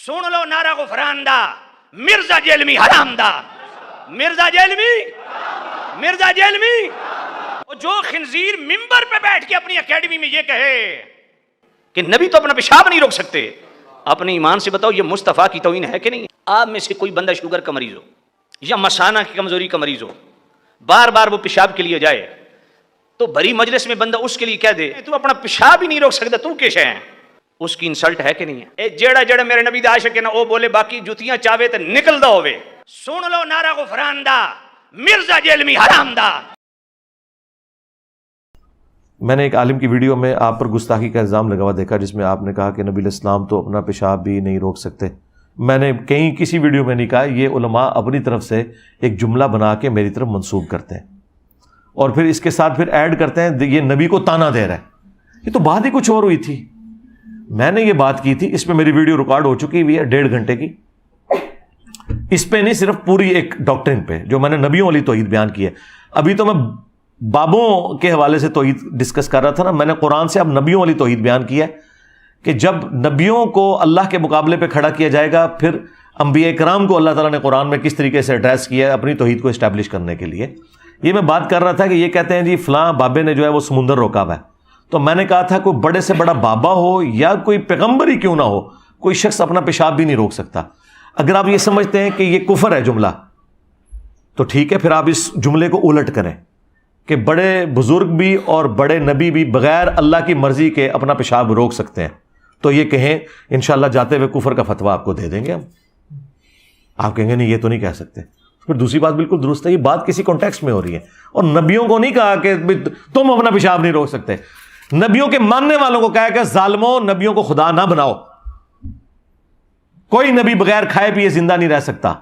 سن لو نعرہ غفران دا، مرزا جیلمی حرام دا، مرزا جیلمی جو خنزیر ممبر پہ بیٹھ کے اپنی اکیڈمی میں یہ کہے کہ نبی تو اپنا پیشاب نہیں روک سکتے، اپنے ایمان سے بتاؤ یہ مصطفیٰ کی توہین ہے کہ نہیں؟ آپ میں سے کوئی بندہ شوگر کا مریض ہو یا مثانہ کی کمزوری کا مریض ہو، بار بار وہ پیشاب کے لیے جائے تو بڑی مجلس میں بندہ اس کے لیے کہہ دے تو اپنا پیشاب ہی نہیں روک سکتا، تو کیسے ہیں؟ اس کی انسلٹ ہے کہ نہیں ہے؟ اے جیڑا میرے نبی دا عاشق ہے نا وہ بولے باقی جوتیاں چاہے تو نکل دا ہوئے، سن لو نعرہ غفران دا، مرزا جیلمی حرام دا۔ میں نے ایک عالم کی ویڈیو میں آپ پر گستاخی کا الزام لگا ہوا دیکھا جس میں آپ نے کہا کہ نبی علیہ السلام تو اپنا پیشاب بھی نہیں روک سکتے۔ میں نے کہیں کسی ویڈیو میں نہیں کہا، یہ علماء اپنی طرف سے ایک جملہ بنا کے میری طرف منسوب کرتے ہیں اور پھر اس کے ساتھ پھر ایڈ کرتے ہیں یہ نبی کو تانا دے رہا ہے۔ یہ تو بات ہی کچھ اور ہوئی تھی، میں نے یہ بات کی تھی، اس پہ میری ویڈیو ریکارڈ ہو چکی ہوئی ہے 1.5 گھنٹے کی، اس پہ نہیں صرف پوری ایک ڈاکٹرن پہ جو میں نے نبیوں والی توحید بیان کی ہے۔ ابھی تو میں بابوں کے حوالے سے توحید ڈسکس کر رہا تھا نا، میں نے قرآن سے اب نبیوں والی توحید بیان کی ہے کہ جب نبیوں کو اللہ کے مقابلے پہ کھڑا کیا جائے گا پھر انبیاء کرام کو اللہ تعالیٰ نے قرآن میں کس طریقے سے ایڈریس کیا ہے اپنی توحید کو اسٹیبلش کرنے کے لیے۔ یہ میں بات کر رہا تھا کہ یہ کہتے ہیں جی فلاں بابے نے جو ہے وہ سمندر روکا ہوا ہے، تو میں نے کہا تھا کوئی بڑے سے بڑا بابا ہو یا کوئی پیغمبر ہی کیوں نہ ہو، کوئی شخص اپنا پیشاب بھی نہیں روک سکتا۔ اگر آپ یہ سمجھتے ہیں کہ یہ کفر ہے جملہ تو ٹھیک ہے، پھر آپ اس جملے کو الٹ کریں کہ بڑے بزرگ بھی اور بڑے نبی بھی بغیر اللہ کی مرضی کے اپنا پیشاب روک سکتے ہیں، تو یہ کہیں انشاءاللہ جاتے ہوئے کفر کا فتویٰ آپ کو دے دیں گے ہم۔ آپ کہیں گے نہیں یہ تو نہیں کہہ سکتے، پھر دوسری بات بالکل درست ہے، یہ بات کسی کانٹیکسٹ میں ہو رہی ہے اور نبیوں کو نہیں کہا کہ تم اپنا پیشاب نہیں روک سکتے، نبیوں کے ماننے والوں کو کہا کہ ظالموں نبیوں کو خدا نہ بناؤ، کوئی نبی بغیر کھائے پیے زندہ نہیں رہ سکتا،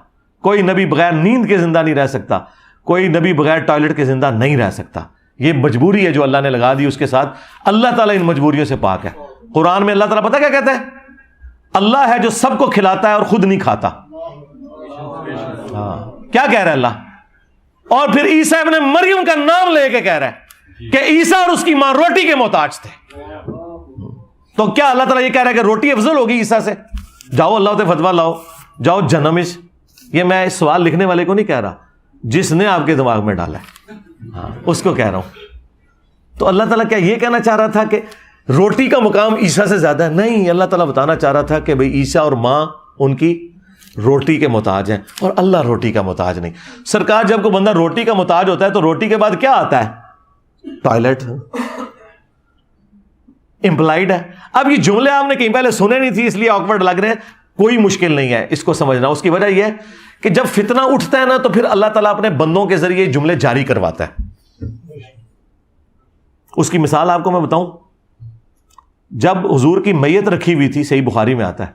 کوئی نبی بغیر نیند کے زندہ نہیں رہ سکتا، کوئی نبی بغیر ٹوائلٹ کے زندہ نہیں رہ سکتا۔ یہ مجبوری ہے جو اللہ نے لگا دی، اس کے ساتھ اللہ تعالیٰ ان مجبوریوں سے پاک ہے۔ قرآن میں اللہ تعالیٰ پتہ کیا کہتا ہے؟ اللہ ہے جو سب کو کھلاتا ہے اور خود نہیں کھاتا۔ ہاں کیا کہہ رہا ہے اللہ؟ اور پھر عیسیٰ ابن مریم کا نام لے کے کہہ رہا ہے کہ عیسیٰ اور اس کی ماں روٹی کے محتاج تھے۔ تو کیا اللہ تعالیٰ یہ کہہ رہا ہے کہ روٹی افضل ہوگی عیسیٰ سے؟ جاؤ اللہ تے فتویٰ لاؤ، جاؤ جنمش۔ یہ میں اس سوال لکھنے والے کو نہیں کہہ رہا، جس نے آپ کے دماغ میں ڈالا ہے ہاں اس کو کہہ رہا ہوں۔ تو اللہ تعالیٰ کیا یہ کہنا چاہ رہا تھا کہ روٹی کا مقام عیسیٰ سے زیادہ ہے؟ نہیں، اللہ تعالیٰ بتانا چاہ رہا تھا کہ بھئی عیسیٰ اور ماں ان کی روٹی کے محتاج ہیں اور اللہ روٹی کا محتاج نہیں۔ سرکار جب کوئی بندہ روٹی کا محتاج ہوتا ہے تو روٹی کے بعد کیا آتا ہے؟ ٹوائلٹ امپلائڈ ہے۔ اب یہ جملے آپ نے کہیں پہلے سنے نہیں تھی اس لیے آکورڈ لگ رہے ہیں، کوئی مشکل نہیں ہے اس کو سمجھنا۔ اس کی وجہ یہ ہے کہ جب فتنہ اٹھتا ہے نا تو پھر اللہ تعالیٰ اپنے بندوں کے ذریعے جملے جاری کرواتا ہے۔ اس کی مثال آپ کو میں بتاؤں، جب حضور کی میت رکھی ہوئی تھی، صحیح بخاری میں آتا ہے،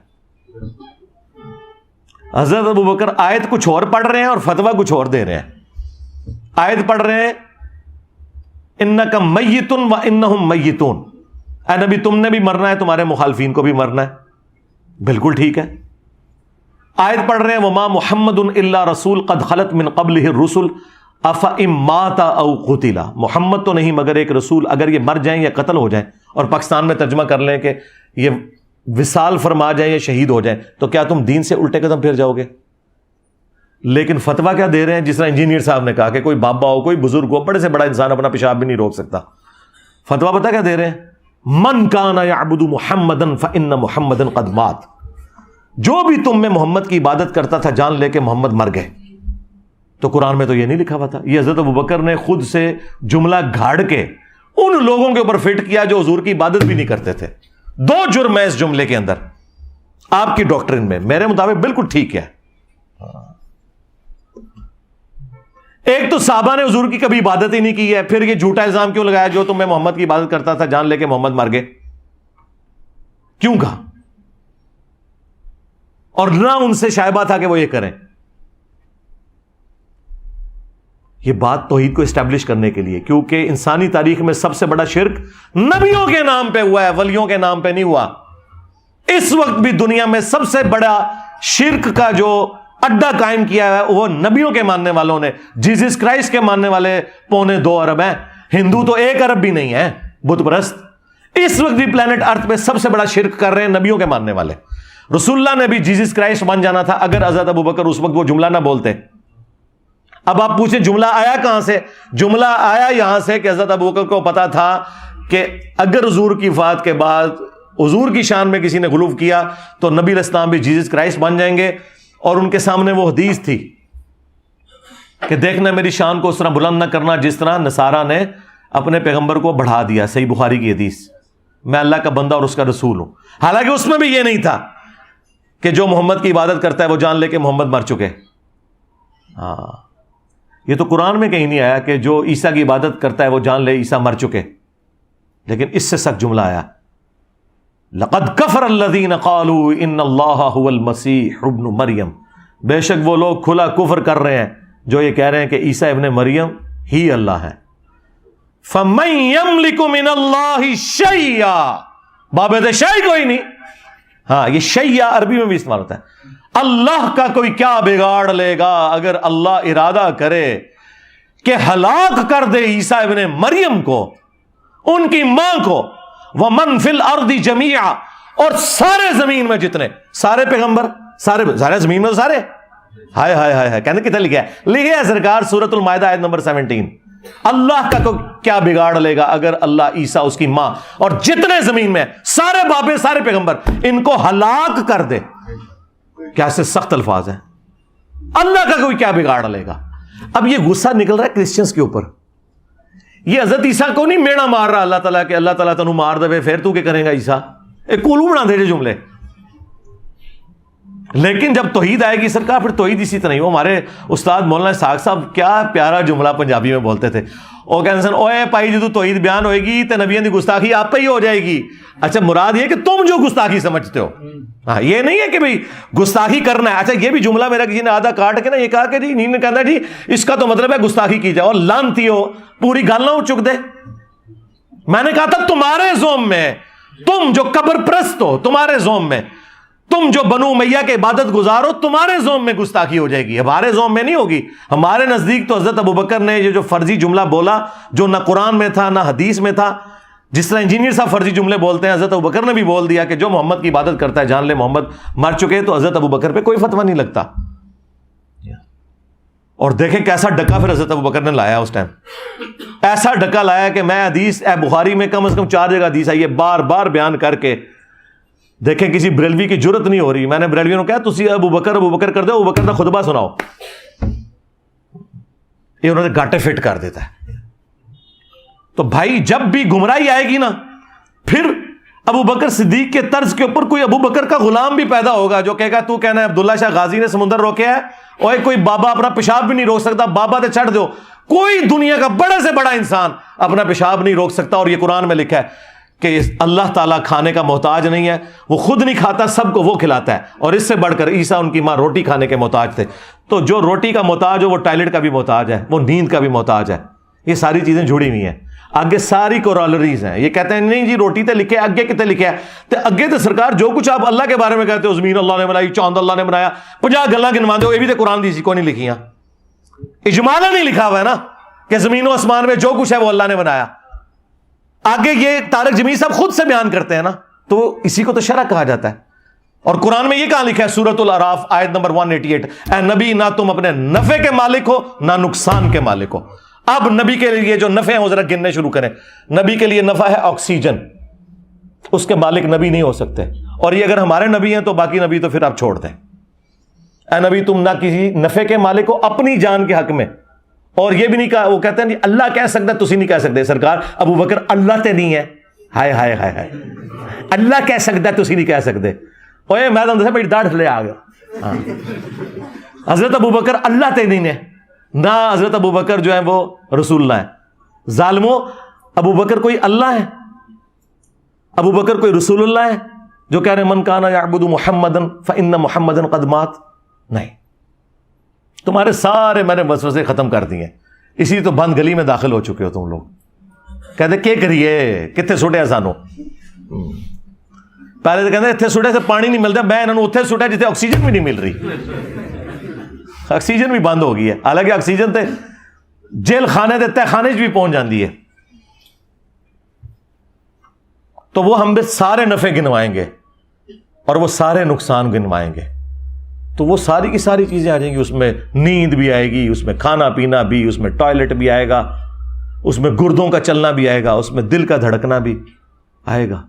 حضرت ابوبکر آیت کچھ اور پڑھ رہے ہیں اور فتویٰ کچھ اور دے رہے ہیں۔ آیت پڑھ رہے ہیں انک میت و انہم میتون، اے نبی تم نے بھی مرنا ہے، تمہارے مخالفین کو بھی مرنا ہے، بالکل ٹھیک ہے۔ آیت پڑھ رہے ہیں وما محمد الا رسول قد خلت من قبلہ الرسل افئن مات او قتل، محمد تو نہیں مگر ایک رسول، اگر یہ مر جائیں یا قتل ہو جائیں، اور پاکستان میں ترجمہ کر لیں کہ یہ وصال فرما جائیں یا شہید ہو جائیں، تو کیا تم دین سے الٹے قدم پھر جاؤ گے؟ لیکن فتویٰ کیا دے رہے ہیں؟ جس طرح انجینئر صاحب نے کہا کہ کوئی بابا ہو، کوئی بزرگ ہو، بڑے سے بڑا انسان اپنا پیشاب بھی نہیں روک سکتا۔ فتویٰ پتہ کیا دے رہے ہیں؟ من کان یعبد محمدا فان محمدا قد مات، جو بھی تم میں محمد کی عبادت کرتا تھا جان لے کے محمد مر گئے۔ تو قرآن میں تو یہ نہیں لکھا ہوا تھا، یہ حضرت ابوبکر نے خود سے جملہ گھاڑ کے ان لوگوں کے اوپر فٹ کیا جو حضور کی عبادت بھی نہیں کرتے تھے۔ 2 جرم ہے اس جملے کے اندر آپ کی ڈاکٹرن میں، میرے مطابق بالکل ٹھیک ہے۔ ایک تو صحابہ نے حضور کی کبھی عبادت ہی نہیں کی ہے، پھر یہ جھوٹا الزام کیوں لگایا جو تم میں محمد کی عبادت کرتا تھا جان لے کے محمد مر گئے؟ کیوں کہا؟ اور نہ ان سے شائبہ تھا کہ وہ یہ کریں۔ یہ بات توحید کو اسٹیبلش کرنے کے لیے، کیونکہ انسانی تاریخ میں سب سے بڑا شرک نبیوں کے نام پہ ہوا ہے، ولیوں کے نام پہ نہیں ہوا۔ اس وقت بھی دنیا میں سب سے بڑا شرک کا جو اڈا قائم کیا ہے وہ نبیوں کے ماننے والوں نے۔ جیزس کرائسٹ کے ماننے والے 2.25 ارب ہیں، ہندو تو 1 ارب بھی نہیں ہے بت پرست۔ اس وقت بھی پلانٹ ارتھ پہ سب سے بڑا شرک کر رہے ہیں نبیوں کے ماننے والے۔ رسول اللہ نے بھی جیسس کرائسٹ بن جانا تھا اگر حضرت ابوبکر اس وقت وہ جملہ نہ بولتے. اب آپ پوچھیں جملہ آیا کہاں سے؟ جملہ آیا یہاں سے کہ حضرت ابوبکر کو پتا تھا کہ اگر حضور کی وفات کے بعد حضور کی شان میں کسی نے غلو کیا تو نبی علیہ السلام بھی جیسس کرائسٹ بن جائیں گے. اور ان کے سامنے وہ حدیث تھی کہ دیکھنا میری شان کو اس طرح بلند نہ کرنا جس طرح نصارہ نے اپنے پیغمبر کو بڑھا دیا. صحیح بخاری کی حدیث، میں اللہ کا بندہ اور اس کا رسول ہوں. حالانکہ اس میں بھی یہ نہیں تھا کہ جو محمد کی عبادت کرتا ہے وہ جان لے کہ محمد مر چکے. ہاں، یہ تو قرآن میں کہیں نہیں آیا کہ جو عیسیٰ کی عبادت کرتا ہے وہ جان لے عیسیٰ مر چکے. لیکن اس سے سخت جملہ آیا، لقد کفر الذین قالوا ان اللہ هو المسیح ابن مریم. بے شک وہ لوگ کھلا کفر کر رہے ہیں جو یہ کہہ رہے ہیں کہ عیسیٰ ابن مریم ہی اللہ ہے. فمن یملک من اللہ شیئا، بابد شیء کوئی نہیں. ہاں، یہ شیء عربی میں بھی استعمال ہوتا ہے. اللہ کا کوئی کیا بگاڑ لے گا اگر اللہ ارادہ کرے کہ ہلاک کر دے عیسیٰ ابن مریم کو، ان کی ماں کو، ومن فی الارض جمیعا، اور سارے زمین میں جتنے سارے پیغمبر، سارے زمین میں سارے. ہائے ہائے ہائے، کہنے کتنے لکھا ہے؟ لکھے ہے سرکار سورۃ المائدہ آیت نمبر 17. اللہ کا کیا بگاڑ لے گا اگر اللہ، عیسیٰ، اس کی ماں اور جتنے زمین میں سارے بابے، سارے پیغمبر، ان کو ہلاک کر دے. کیا سے سخت الفاظ ہیں. اللہ کا کوئی کیا بگاڑ لے گا. اب یہ غصہ نکل رہا ہے کرسچنز کے اوپر. یہ حضرت عیسیٰ کو نہیں میڑا مار رہا اللہ تعالیٰ کہ اللہ تعالیٰ تنوں مار دے پھر تو کیا کرے گا عیسیٰ. ایک کولو بنا دے جو جملے. لیکن جب توحید آئے گی سرکار، پھر توحید اسی طرح نہیں. وہ ہمارے استاد مولانا اسحاق صاحب کیا پیارا جملہ پنجابی میں بولتے تھے. وہ کہتے ہیں اوے پائی جدو توحید بیان ہوئے گی تو نبیوں کی گستاخی آپ پہ ہی ہو جائے گی. اچھا، مراد یہ کہ تم جو گستاخی سمجھتے ہو. ہاں، یہ نہیں ہے کہ بھئی گستاخی کرنا ہے. اچھا، یہ بھی جملہ میرا کسی نے آدھا کاٹ کے نا یہ کہا کہ جی نہیں کہنا جی اس کا تو مطلب ہے گستاخی کی جائے، اور لانتی ہو پوری گل نہ چک دے. میں نے کہا تھا تمہارے زوم میں، تم جو قبر پرست ہو تمہارے زوم میں، تم جو بنو امیہ کے عبادت گزار ہو تمہارے زوم میں گستاخی ہو جائے گی، ہمارے زوم میں نہیں ہوگی. ہمارے نزدیک تو حضرت ابوبکر نے یہ جو فرضی جملہ بولا جو نہ قرآن میں تھا نہ حدیث میں تھا، جس طرح انجینئر صاحب فرضی جملے بولتے ہیں، حضرت ابوبکر نے بھی بول دیا کہ جو محمد کی عبادت کرتا ہے جان لے محمد مر چکے. تو حضرت ابوبکر پہ کوئی فتویٰ نہیں لگتا. اور دیکھیں کیسا ڈکا پھر حضرت ابوبکر نے لایا اس ٹائم. ایسا ڈکا لایا کہ میں حدیث بخاری میں کم از کم 4 جگہ حدیث آئی ہے بار بار بیان کر کے. دیکھیں کسی بریلوی کی جرت نہیں ہو رہی. میں نے بریلویوں کو کہا تسی ابوبکر کر دو، ابوبکر کا خطبہ سناؤ. یہ انہوں نے گاٹے فٹ کر دیتا ہے. تو بھائی جب بھی گمراہی آئے گی نا، پھر ابوبکر صدیق کے طرز کے اوپر کوئی ابوبکر کا غلام بھی پیدا ہوگا جو کہے گا تو کہنا ہے عبداللہ شاہ غازی نے سمندر روکیا ہے، اور کوئی بابا اپنا پیشاب بھی نہیں روک سکتا، بابا تے چھڑ دو. کوئی دنیا کا بڑے سے بڑا انسان اپنا پیشاب نہیں روک سکتا. اور یہ قرآن میں لکھا ہے کہ اللہ تعالیٰ کھانے کا محتاج نہیں ہے، وہ خود نہیں کھاتا، سب کو وہ کھلاتا ہے. اور اس سے بڑھ کر عیسیٰ ان کی ماں روٹی کھانے کے محتاج تھے. تو جو روٹی کا محتاج ہو وہ ٹائلٹ کا بھی محتاج ہے، وہ نیند کا بھی محتاج ہے. یہ ساری چیزیں جڑی ہوئی ہیں. آگے ساری کورالریز ہیں. یہ کہتے ہیں نہیں جی روٹی تے لکھے آگے کتے لکھے ہے تے اگے تے سرکار جو کچھ آپ اللہ کے بارے میں کہتے ہو، زمین اللہ نے بنائی، چاند اللہ نے بنایا، 50 گلاں گنوا دو، یہ بھی تے قرآن دی کوئی نہیں لکھیاں. اجمالا نہیں لکھا ہوا ہے نا کہ زمین و آسمان میں جو کچھ ہے وہ اللہ نے بنایا. آگے یہ طارق جمیل صاحب خود سے بیان کرتے ہیں نا، تو اسی کو تو شرع کہا جاتا ہے. اور قرآن میں یہ کہاں لکھا ہے سورۃ الاعراف آیت نمبر 188، اے نبی نہ تم اپنے نفع کے مالک ہو نہ نقصان کے مالک ہو. اب نبی کے لیے جو نفع ہیں وہ ذرا گننے شروع کریں. نبی کے لیے نفع ہے آکسیجن، اس کے مالک نبی نہیں ہو سکتے. اور یہ اگر ہمارے نبی ہیں تو باقی نبی تو پھر آپ چھوڑ دیں. اے نبی تم نہ کسی نفع کے مالک ہو اپنی جان کے حق میں. اور یہ بھی نہیں کہا، وہ کہتے ہیں اللہ کہہ سکتا ہے، تسی نہیں کہہ سکتے. سرکار ابوبکر اللہ تے نہیں ہے. ہائے ہائے ہائے ہائے، اللہ کہہ سکتا ہے تسی نہیں کہہ سکتے. اوے میں تو میری داڑھ تھلے آ گیا. حضرت ابوبکر اللہ تے نہیں ہے، نہ حضرت ابوبکر جو ہے وہ رسول اللہ ہے. ظالموں، ابوبکر کوئی اللہ ہے؟ ابوبکر کوئی رسول اللہ ہے جو کہہ رہے من کان یعبد محمدا فإن محمدا قد مات؟ نہیں. تمہارے سارے میں نے وسوسے ختم کر دیے. اسی تو بند گلی میں داخل ہو چکے ہو تم لوگ. کہتے کیا کریے، کتنے سٹیا سانو. پہلے تو کہتے اتنے سٹے سے پانی نہیں ملتا، میں انہوں نے اتنے سٹیا جتنے آکسیجن بھی نہیں مل رہی. آکسیجن بھی بند ہو گئی ہے، حالانکہ آکسیجن تے جیل خانے دے تہ خانے بھی پہنچ جاندی ہے. تو وہ ہم سارے نفع گنوائیں گے. اور وہ سارے نقصان گنوائیں گے. تو وہ ساری کی ساری چیزیں آ جائیں گی. اس میں نیند بھی آئے گی, اس میں کھانا پینا بھی, اس میں ٹوائلٹ بھی آئے گا, اس میں گردوں کا چلنا بھی آئے گا, اس میں دل کا دھڑکنا بھی آئے گا.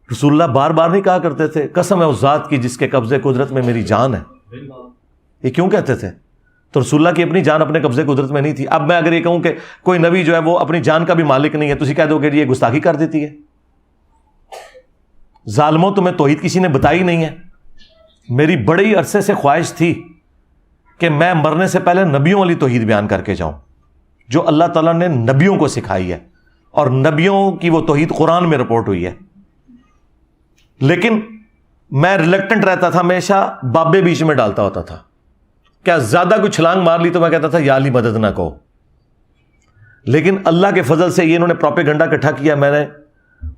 رسول اللہ بار بار نہیں کہا کرتے تھے قسم ہے اس ذات کی جس کے قبضے قدرت میں میری جان ہے. یہ کیوں کہتے تھے؟ تو رسول اللہ کی اپنی جان اپنے قبضے قدرت میں نہیں تھی. اب میں اگر یہ کہوں کہ کوئی نبی جو ہے وہ اپنی جان کا بھی مالک نہیں ہے تو اسی کہہ دو کہ یہ گستاخی کر دیتی ہے. ظالموں تمہیں توحید کسی نے بتائی نہیں ہے. میری بڑی عرصے سے خواہش تھی کہ میں مرنے سے پہلے نبیوں والی توحید بیان کر کے جاؤں جو اللہ تعالیٰ نے نبیوں کو سکھائی ہے, اور نبیوں کی وہ توحید قرآن میں رپورٹ ہوئی ہے. لیکن میں ریلیکٹنٹ رہتا تھا, ہمیشہ بابے بیچ میں ڈالتا ہوتا تھا. کیا زیادہ کوئی چھلانگ مار لی تو میں کہتا تھا یا علی مدد نہ کہو. لیکن اللہ کے فضل سے یہ انہوں نے پروپیگنڈا اکٹھا کیا. میں نے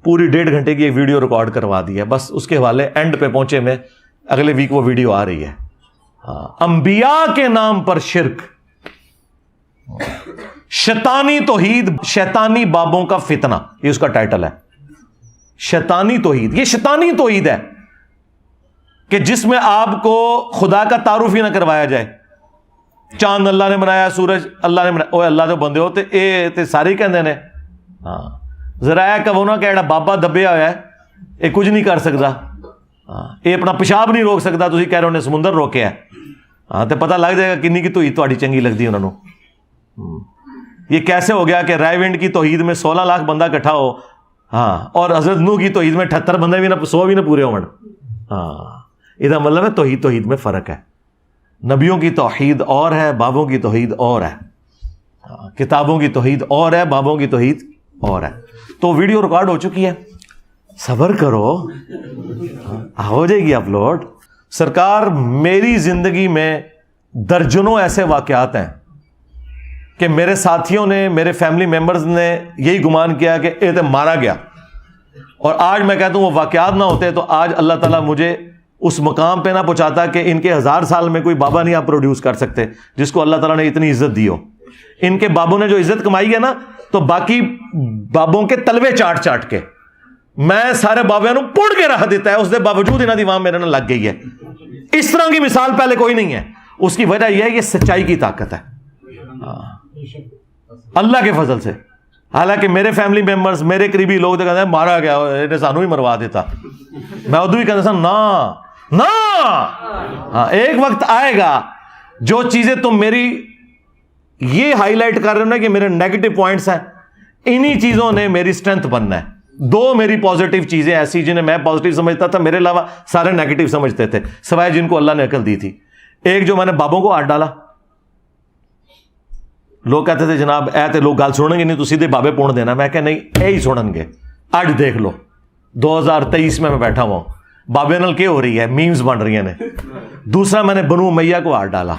پوری 1.5 گھنٹے کی ایک ویڈیو ریکارڈ کروا دی ہے, بس اس کے حوالے اینڈ پہ پہنچے میں. اگلے ویک وہ ویڈیو آ رہی ہے. انبیاء کے نام پر شرک, شیطانی توحید, شیطانی بابوں کا فتنہ, یہ اس کا ٹائٹل ہے. شیطانی توحید, یہ شیطانی توحید ہے کہ جس میں آپ کو خدا کا تعارف ہی نہ کروایا جائے. چاند اللہ نے بنایا, سورج اللہ نے بنایا. اوے اللہ دے بندے ہو تے سارے کہندے نے ہاں ذرا کہ وہ نہ کہ بابا دبیا ہوا ہے یہ کچھ نہیں کر سکتا, یہ اپنا پیشاب نہیں روک سکتا, تسی کہہ رہے انہیں سمندر روکیا ہے. ہاں تو پتہ لگ جائے گا کنی کی توحید تہاڈی چنگی لگتی انہوں نے. یہ کیسے ہو گیا کہ رائے ونڈ کی توحید میں 16 لاکھ بندہ اکٹھا ہو, ہاں, اور حضرت نوح کی توحید میں 78 بندے بھی نہ 100 بھی نہ پورے ہون. ہاں یہ مطلب ہے توحید میں فرق ہے. نبیوں کی توحید اور ہے, بابوں کی توحید اور ہے. کتابوں کی توحید اور ہے, بابوں کی توحید اور ہے. تو ویڈیو ریکارڈ ہو چکی ہے, صبر کرو, ہو جائے گی اپلوڈ. سرکار میری زندگی میں درجنوں ایسے واقعات ہیں کہ میرے ساتھیوں نے, میرے فیملی ممبرز نے یہی گمان کیا کہ یہ تو مارا گیا, اور آج میں کہتا ہوں وہ واقعات نہ ہوتے تو آج اللہ تعالیٰ مجھے اس مقام پہ نہ پہنچاتا کہ ان کے 1000 سال میں کوئی بابا نہیں آپ پروڈیوس کر سکتے جس کو اللہ تعالیٰ نے اتنی عزت دی ہو. ان کے بابوں نے جو عزت کمائی ہے نا, تو باقی بابوں کے تلوے چاٹ چاٹ کے میں سارے بابیاں نو پڑ کے رکھ دیتا ہے, اس دے باوجود انہاں دی وہاں میرے نال لگ گئی ہے. اس طرح کی مثال پہلے کوئی نہیں ہے. اس کی وجہ یہ ہے کہ سچائی کی طاقت ہے اللہ کے فضل سے. حالانکہ میرے فیملی ممبرز, میرے قریبی لوگ تو کہتے ہیں مارا گیا, انہیں سانو ہی مروا دیتا. میں ادو ہی کہتا تھا نا, ہاں ایک وقت آئے گا جو چیزیں تم میری یہ ہائی لائٹ کر رہے ہو نا کہ میرے نیگیٹو پوائنٹس ہیں, انہی چیزوں نے میری اسٹرینتھ بننا ہے. 2 میری پازیٹیو چیزیں ایسی جنہیں میں پازیٹیو سمجھتا تھا, میرے علاوہ سارے نیگیٹو سمجھتے تھے سوائے جن کو اللہ نے عقل دی تھی. ایک جو میں نے بابوں کو ہاتھ ڈالا, لوگ کہتے تھے جناب اے تے لوگ گل سنیں گے نہیں تو سیدھے بابے پون دینا. میں کہ نہیں, اے ہی سنن گے. اج دیکھ لو 2023 میں بیٹھا ہوا ہوں, بابے نال کیا ہو رہی ہے, میمز بن رہی ہیں. دوسرا میں نے بنو امیہ کو ہاتھ ڈالا.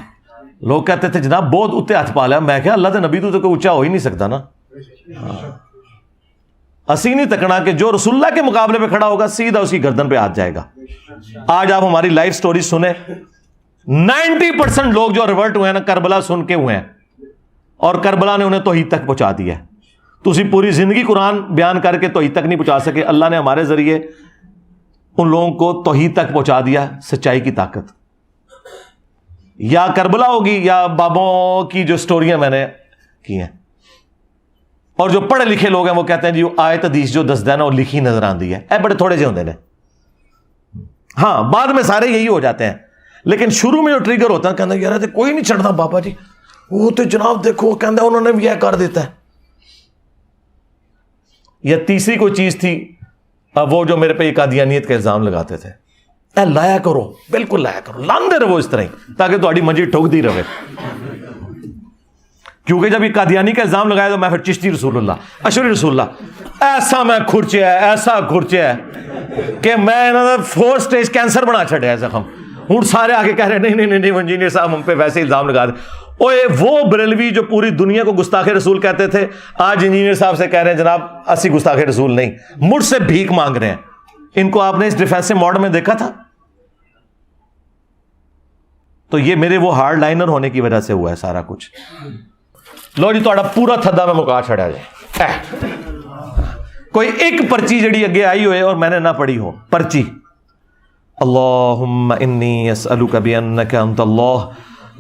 لوگ کہتے تھے جناب بہت اتنے ہاتھ پا لیا. میں کہ اللہ دے نبی تو کوئی اونچا ہو ہی نہیں سکتا نا. اسی نہیں تکنا کہ جو رسول اللہ کے مقابلے پہ کھڑا ہوگا سیدھا اس کی گردن پہ ہاتھ جائے گا. آج آپ ہماری لائف سٹوری سنیں, 90% لوگ جو ریورٹ ہوئے ہیں نا کربلا سن کے ہوئے ہیں, اور کربلا نے انہیں توحید تک پہنچا دیا ہے. تو اسی پوری زندگی قرآن بیان کر کے توحید تک نہیں پہنچا سکے. اللہ نے ہمارے ذریعے ان لوگوں کو توحید تک پہنچا دیا. سچائی کی طاقت یا کربلا ہوگی یا بابوں کی جو سٹوریاں میں نے کی ہیں. اور جو پڑھے لکھے لوگ ہیں وہ کہتے ہیں جی آیت حدیث جو دسدا ہے نا وہ لکھی نظر آندی ہے. اے بڑے تھوڑے سے ہوندے نے. ہاں بعد میں سارے یہی ہو جاتے ہیں, لیکن شروع میں جو ٹریگر ہوتا ہے کہنا یار تے کوئی نہیں چڑھتا بابا جی, وہ تو جناب دیکھو کہندا انہوں نے بھی یہ کر دیتا ہے. یا تیسری کوئی چیز تھی وہ جو میرے پہ یہ قادیانیت کا الزام لگاتے تھے. اے لایا کرو, بالکل لایا کرو, لاندے رہو اس طرح ہی تاکہ تہاڈی منجی ٹھوکدی رہے. کیونکہ جب یہ قادیانی کا الزام لگایا تو میں پھر چشتی رسول اللہ, اشری رسول اللہ, ایسا میں کھرچیا ہے, ایسا کھرچیا ہے کہ میں انہوں نے 4 سٹیج کینسر بنا چھڑیا ہے زخم. ہوں سارے آگے کہہ رہے نہیں انجینئر صاحب ہم پہ ویسے الزام لگا دیں. اوے وہ بریلوی جو پوری دنیا کو گستاخ رسول کہتے تھے آج انجینئر صاحب سے کہہ رہے ہیں جناب اسی گستاخ رسول نہیں, مجھ سے بھیک مانگ رہے ہیں. ان کو آپ نے اس ڈیفینسو موڈ میں دیکھا تھا؟ تو یہ میرے وہ ہارڈ لائنر ہونے کی وجہ سے ہوا ہے سارا کچھ. لو جی تھوڑا پورا تھدا میں مکا چھڑیا جائے. کوئی ایک پرچی جڑی اگے آئی ہوئے اور میں نے نہ پڑھی ہو, پرچی اللهم إني أسألك بأنك أنت الله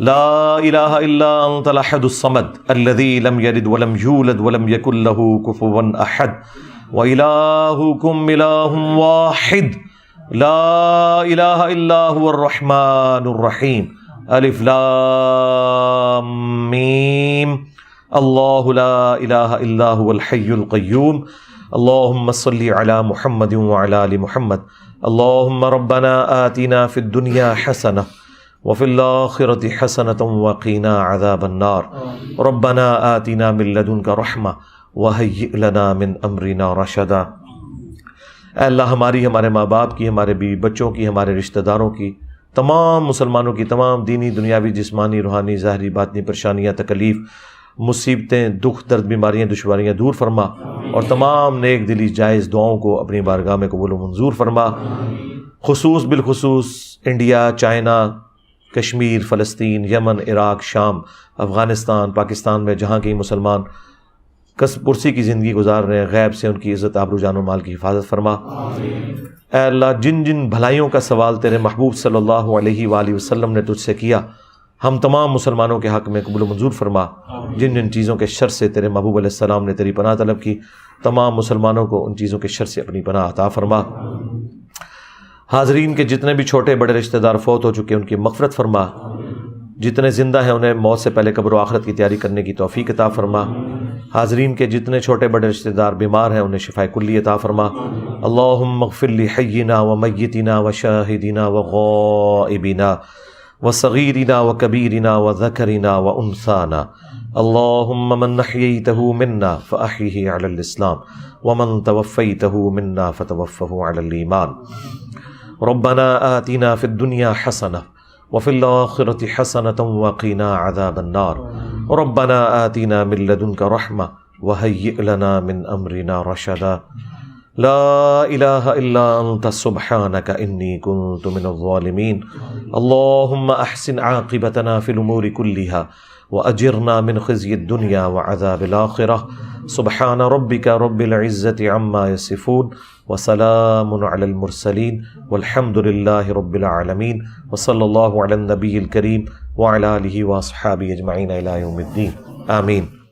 لا إله إلا أنت الأحد الصمد الذي لم يلد ولم يولد ولم يكن له كفوا أحد وإلهكم إله واحد لا إله إلا هو الرحمن الرحيم ألف لام ميم الله لا إله إلا هو الحي القيوم اللهم صل على محمد وعلى آل محمد اللهم ربنا آتنا في الدنيا حسنة وفي الآخرة حسنة وقنا عذاب النار ربنا آتنا من لدنك رحمة وهيئ لنا من أمرنا رشدا۔ اے اللہ ہماری، ہمارے ماں باپ کی، ہمارے بیوی بچوں کی، ہمارے رشتہ داروں کی، تمام مسلمانوں کی تمام دینی دنیاوی جسمانی روحانی ظاہری باطنی پریشانیاں تکلیف مصیبتیں دکھ درد بیماریاں دشواریاں دور فرما، اور تمام نیک دلی جائز دعاؤں کو اپنی بارگاہ میں قبول و منظور فرما۔ بالخصوص انڈیا، چائنا، کشمیر، فلسطین، یمن، عراق، شام، افغانستان، پاکستان میں جہاں کہیں مسلمان کسب پرسی کی زندگی گزار رہے ہیں، غیب سے ان کی عزت آبرو جان و مال کی حفاظت فرما۔ اے اللہ جن جن بھلائیوں کا سوال تیرے محبوب صلی اللہ علیہ وآلہ وسلم نے تجھ سے کیا، ہم تمام مسلمانوں کے حق میں قبول و منظور فرما۔ جن جن چیزوں کے شر سے تیرے محبوب علیہ السلام نے تیری پناہ طلب کی، تمام مسلمانوں کو ان چیزوں کے شر سے اپنی پناہ عطا فرما۔ حاضرین کے جتنے بھی چھوٹے بڑے رشتہ دار فوت ہو چکے ان کی مغفرت فرما، جتنے زندہ ہیں انہیں موت سے پہلے قبر و آخرت کی تیاری کرنے کی توفیق عطا فرما۔ حاضرین کے جتنے چھوٹے بڑے رشتہ دار بیمار ہیں انہیں شفاء کلی عطا فرما۔ اللہم اغفر لحینا ومیتنا وشاہدنا وغائبنا وصغیرنا وکبیرنا وذکرنا وانثانا اللہم من احییتہ منا فاحیہ علی الاسلام ومن توفیتہ منا فتوفہ علی الایمان۔ ربنا آتنا فی الدنیا حسنہ وفی الآخرة حسنة وقنا عذاب النار ربنا آتنا من لدنك رحمة وهيئ لنا من أمرنا رشدا لا إله إلا أنت سبحانك إني كنت من الظالمين اللهم أحسن عاقبتنا في الأمور كلها وأجرنا من خزي الدنيا وعذاب الآخرة سبحان ربك رب العزة عما يصفون وسلام على المرسلين والحمد لله رب العالمين وصلى الله على النبي الكريم وعلى آله وأصحابه أجمعين إلى يوم الدين آمين۔